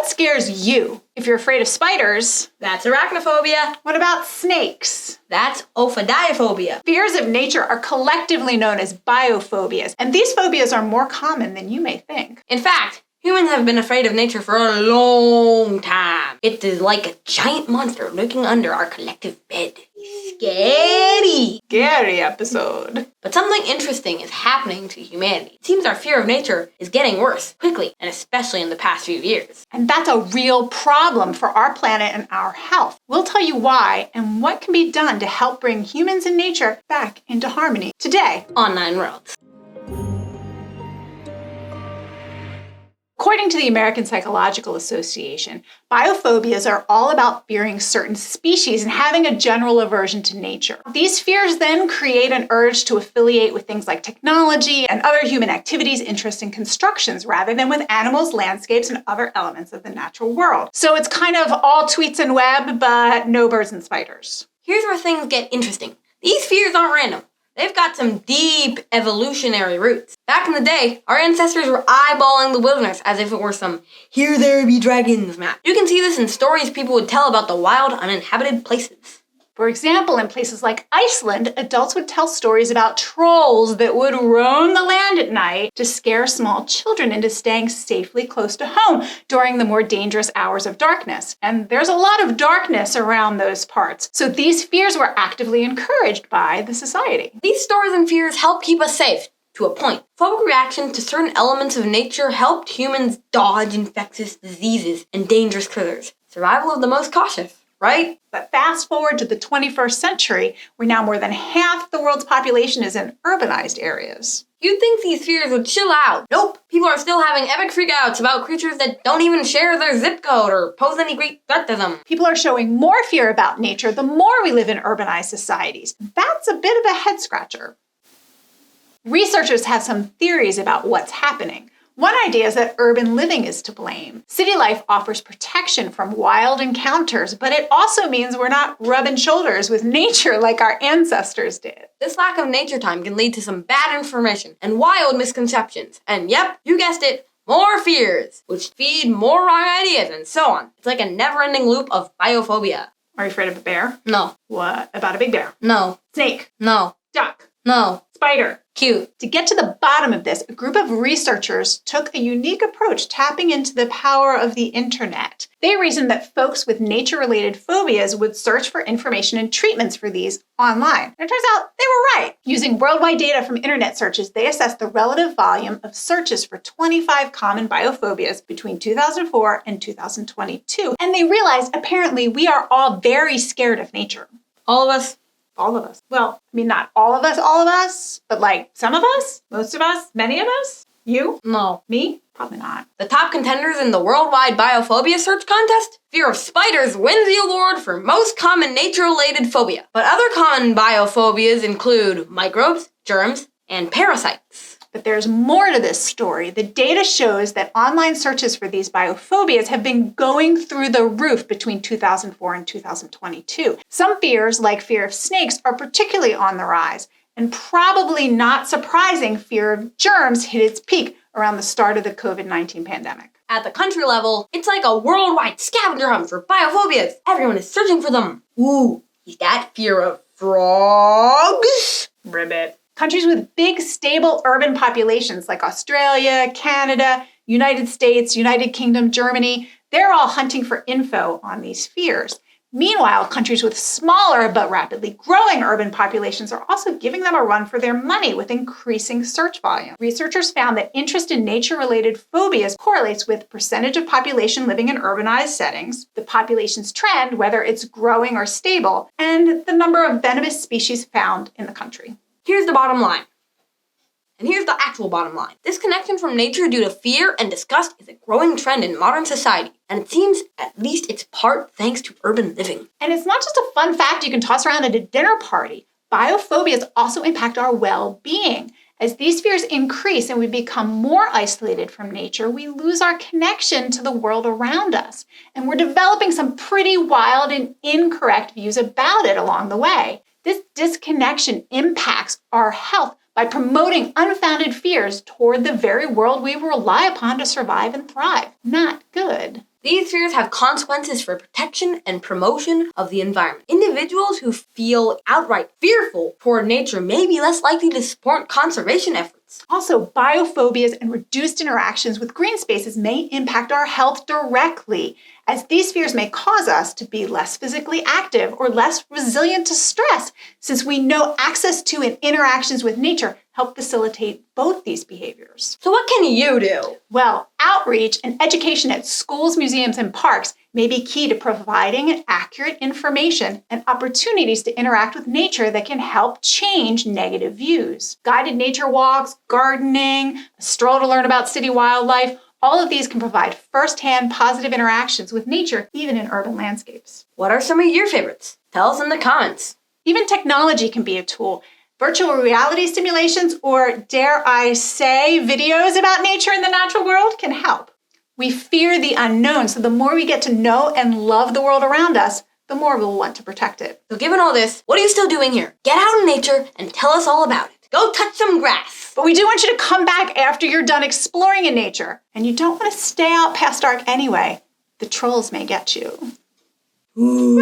What scares you? If you're afraid of spiders, That's arachnophobia. what about snakes? That's ophidiophobia. Fears of nature are collectively known as biophobias, and these phobias are more common than you may think. In fact, humans have been afraid of nature for a long time. It is like a giant monster lurking under our collective bed. Scary. Scary episode. But something interesting is happening to humanity. It seems our fear of nature is getting worse quickly, and especially in the past few years. And that's a real problem for our planet and our health. We'll tell you why and what can be done to help bring humans and nature back into harmony today On 9 Worlds. According to the American Psychological Association, biophobias are all about fearing certain species and having a general aversion to nature. These fears then create an urge to affiliate with things like technology and other human activities, interests, and constructions rather than with animals, landscapes, and other elements of the natural world. So it's kind of all tweets and web, but no birds and spiders. Here's where things get interesting. These fears aren't random. They've got some deep evolutionary roots. Back in the day, our ancestors were eyeballing the wilderness as if it were some "here there be dragons" map. You can see this in stories people would tell about the wild, uninhabited places. For example, in places like Iceland, adults would tell stories about trolls that would roam the land at night to scare small children into staying safely close to home during the more dangerous hours of darkness. And there's a lot of darkness around those parts, so these fears were actively encouraged by the society. These stories and fears help keep us safe, to a point. Phobic reaction to certain elements of nature helped humans dodge infectious diseases and dangerous critters. Survival of the most cautious. Right? But fast forward to the 21st century, where now more than half the world's population is in urbanized areas. You'd think these fears would chill out. Nope. People are still having epic freakouts about creatures that don't even share their zip code or pose any great threat to them. People are showing more fear about nature the more we live in urbanized societies. That's a bit of a head scratcher. Researchers have some theories about what's happening. One idea is that urban living is to blame. City life offers protection from wild encounters, but it also means we're not rubbing shoulders with nature like our ancestors did. This lack of nature time can lead to some bad information and wild misconceptions. And yep, you guessed it, more fears, which feed more wrong ideas and so on. It's like a never-ending loop of biophobia. Are you afraid of a bear? No. What about a big bear? No. Snake? No. Duck? No. Spider? Cute. To get to the bottom of this, a group of researchers took a unique approach, tapping into the power of the internet. They reasoned that folks with nature-related phobias would search for information and treatments for these online. And it turns out they were right. Using worldwide data from internet searches, they assessed the relative volume of searches for 25 common biophobias between 2004 and 2022. And they realized, apparently, we are all very scared of nature. All of us? All of us. Well, I mean, not all of us, but like some of us, most of us, many of us. You? No. Me? Probably not. The top contenders in the worldwide biophobia search contest? Fear of spiders wins the award for most common nature-related phobia. But other common biophobias include microbes, germs, and parasites. But there's more to this story. The data shows that online searches for these biophobias have been going through the roof between 2004 and 2022. Some fears, like fear of snakes, are particularly on the rise. And probably not surprising, fear of germs hit its peak around the start of the COVID-19 pandemic. At the country level, it's like a worldwide scavenger hunt for biophobias. Everyone is searching for them. Ooh, is that fear of frogs? Ribbit. Countries with big, stable urban populations like Australia, Canada, United States, United Kingdom, Germany, they're all hunting for info on these fears. Meanwhile, countries with smaller but rapidly growing urban populations are also giving them a run for their money with increasing search volume. Researchers found that interest in nature-related phobias correlates with percentage of population living in urbanized settings, the population's trend, whether it's growing or stable, and the number of venomous species found in the country. Here's the bottom line. And here's the actual bottom line. Disconnection from nature due to fear and disgust is a growing trend in modern society, and it seems at least it's part thanks to urban living. And it's not just a fun fact you can toss around at a dinner party. Biophobias also impact our well-being. As these fears increase and we become more isolated from nature, we lose our connection to the world around us. And we're developing some pretty wild and incorrect views about it along the way. This disconnection impacts our health by promoting unfounded fears toward the very world we rely upon to survive and thrive. Not good. These fears have consequences for protection and promotion of the environment. Individuals who feel outright fearful toward nature may be less likely to support conservation efforts. Also, biophobias and reduced interactions with green spaces may impact our health directly, as these fears may cause us to be less physically active or less resilient to stress, since we know access to and interactions with nature help facilitate both these behaviors. So what can you do? Well, outreach and education at schools, museums, and parks may be key to providing accurate information and opportunities to interact with nature that can help change negative views. Guided nature walks, gardening, a stroll to learn about city wildlife, all of these can provide firsthand positive interactions with nature, even in urban landscapes. What are some of your favorites? Tell us in the comments. Even technology can be a tool. Virtual reality simulations, or dare I say, videos about nature and the natural world can help. We fear the unknown, so the more we get to know and love the world around us, the more we'll want to protect it. So given all this, what are you still doing here? Get out in nature and tell us all about it. Go touch some grass. But we do want you to come back after you're done exploring in nature. And you don't want to stay out past dark anyway. The trolls may get you. Ooh.